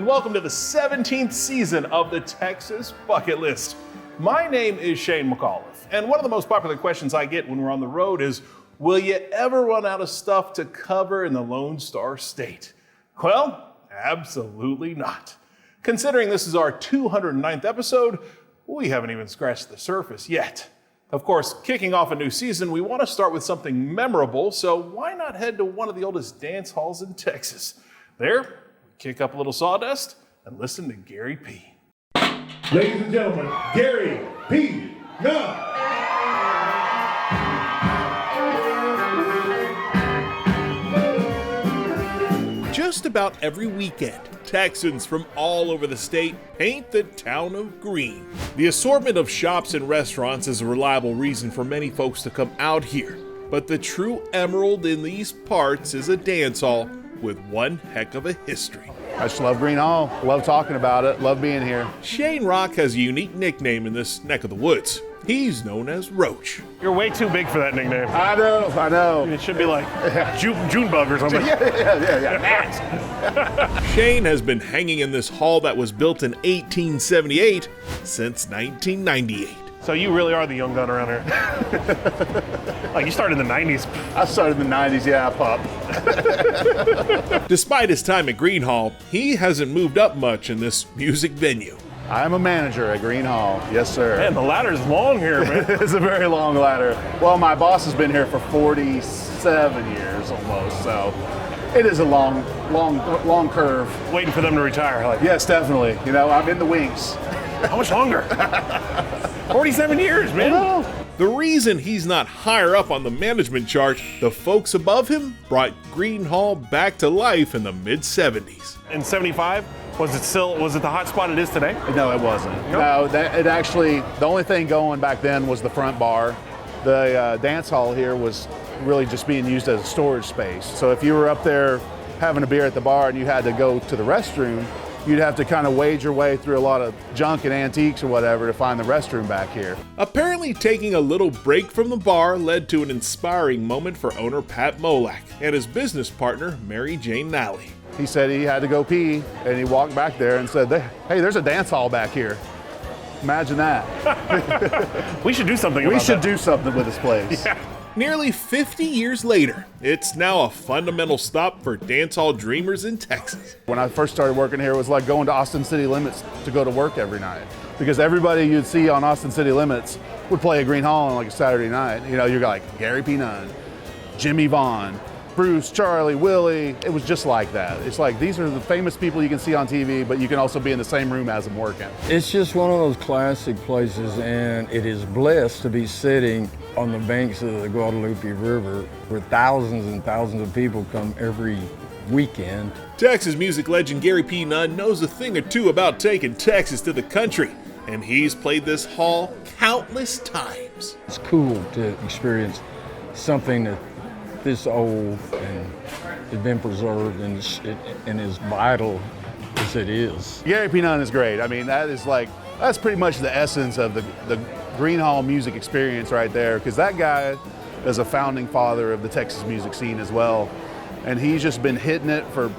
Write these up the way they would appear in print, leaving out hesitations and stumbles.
and welcome to the 17th season of the Texas Bucket List. My name is Shane McAuliffe, and one of the most popular questions I get when we're on the road is, will you ever run out of stuff to cover in the Lone Star State? Well, absolutely not. Considering this is our 209th episode, we haven't even scratched the surface yet. Of course, kicking off a new season, we want to start with something memorable, so why not head to one of the oldest dance halls in Texas? There, we kick up a little sawdust and listen to Gary P. Ladies and gentlemen, Gary P. Nunn. Just about every weekend, Texans from all over the state paint the town of green. The assortment of shops and restaurants is a reliable reason for many folks to come out here. But the true emerald in these parts is a dance hall with one heck of a history. I just love Gruene Hall. Love talking about it. Love being here. Shane Rock has a unique nickname in this neck of the woods. He's known as Roach. You're way too big for that nickname. I know. It should be like Junebug or something. Yeah. Shane has been hanging in this hall that was built in 1878 since 1998. So you really are the young gun around here. Like you started in the 90s. I started in the 90s, yeah, Pop. Despite his time at Gruene Hall, he hasn't moved up much in this music venue. I am a manager at Gruene Hall. Yes, sir. Man, the ladder's long here, man. It's a very long ladder. Well, my boss has been here for 47 years almost, so it is a long curve. Waiting for them to retire. Like, Yes, definitely. You know, I'm in the wings. how much longer? 47 years, man. The reason he's not higher up on the management chart, the folks above him brought Gruene Hall back to life in the mid-70s. In 75, was it the hot spot it is today? No, it wasn't. No, the only thing going back then was the front bar. The dance hall here was really just being used as a storage space. So if you were up there having a beer at the bar and you had to go to the restroom, you'd have to kind of wade your way through a lot of junk and antiques or whatever to find the restroom back here. Apparently taking a little break from the bar led to an inspiring moment for owner Pat Molak and his business partner Mary Jane Nally. He said he had to go pee, and he walked back there and said, hey, there's a dance hall back here. Imagine that. We should do something We about should that. do something with this place. Yeah. Nearly 50 years later, it's now a fundamental stop for dancehall dreamers in Texas. When I first started working here, it was like going to Austin City Limits to go to work every night. Because everybody you'd see on Austin City Limits would play at Gruene Hall on like a Saturday night. You know, you're like Gary P. Nunn, Jimmy Vaughn, Bruce, Charlie, Willie. It was just like that. It's like these are the famous people you can see on TV, but you can also be in the same room as them working. It's just one of those classic places, and it is blessed to be sitting on the banks of the Guadalupe River where thousands and thousands of people come every weekend. Texas music legend Gary P. Nunn knows a thing or two about taking Texas to the country, and he's played this hall countless times. It's cool to experience something that this old and has been preserved and as vital as it is. Gary P. Nunn is great. I mean, that's pretty much the essence of the Gruene Hall music experience right there, because that guy is a founding father of the Texas music scene as well. And he's just been hitting it for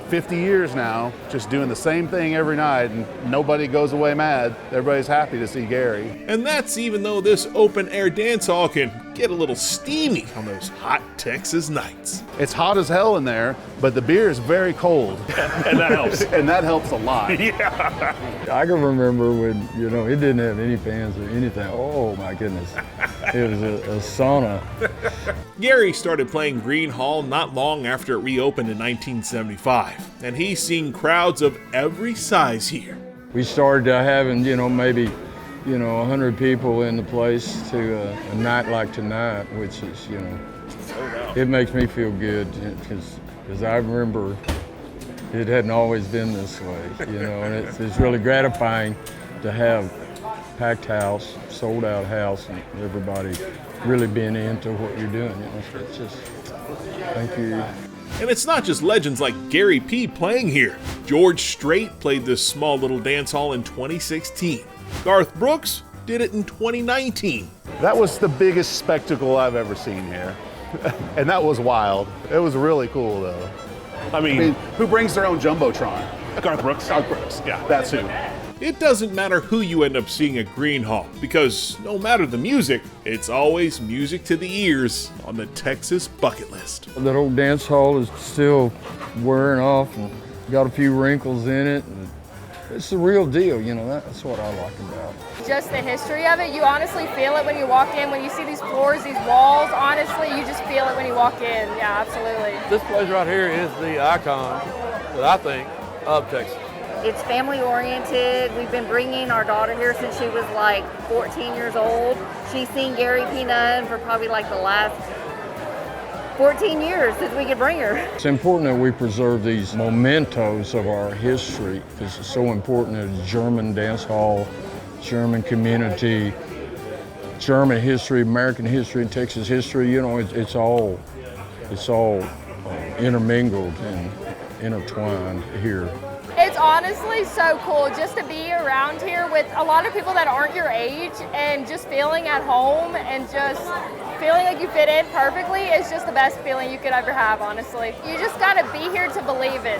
50 years now, just doing the same thing every night, and nobody goes away mad. Everybody's happy to see Gary. And that's even though this open-air dance hall can get a little steamy on those hot Texas nights. It's hot as hell in there, but the beer is very cold. And that helps. And that helps a lot. Yeah. I can remember when, it didn't have any fans or anything. Oh my goodness. It was a sauna. Gary started playing Gruene Hall not long after it reopened in 1975, and he's seen crowds of every size here. We started having, maybe 100 people in the place to a night like tonight, which is, it makes me feel good because I remember it hadn't always been this way, and it's really gratifying to have packed house, sold out house, and everybody really being into what you're doing. So it's just, thank you. And it's not just legends like Gary P. playing here. George Strait played this small little dance hall in 2016. Garth Brooks did it in 2019. That was the biggest spectacle I've ever seen here. And that was wild. It was really cool though. I mean, who brings their own Jumbotron? Garth Brooks. Garth Brooks. Yeah. That's who. It doesn't matter who you end up seeing at Gruene Hall, because no matter the music, it's always music to the ears on the Texas bucket list. That old dance hall is still wearing off and got a few wrinkles in it. And it's the real deal, you know, that's what I like about it. Just the history of it, you honestly feel it when you walk in. When you see these floors, these walls, honestly, you just feel it when you walk in. Yeah, absolutely. This place right here is the icon that I think of Texas. It's family oriented. We've been bringing our daughter here since she was like 14 years old. She's seen Gary P. Nunn for probably like the last 14 years since we could bring her. It's important that we preserve these mementos of our history because it's so important that German dance hall, German community, German history, American history, Texas history, you know, it's all intermingled and intertwined here. It's honestly so cool just to be around here with a lot of people that aren't your age and just feeling at home and just feeling like you fit in perfectly is just the best feeling you could ever have, honestly. You just gotta be here to believe it.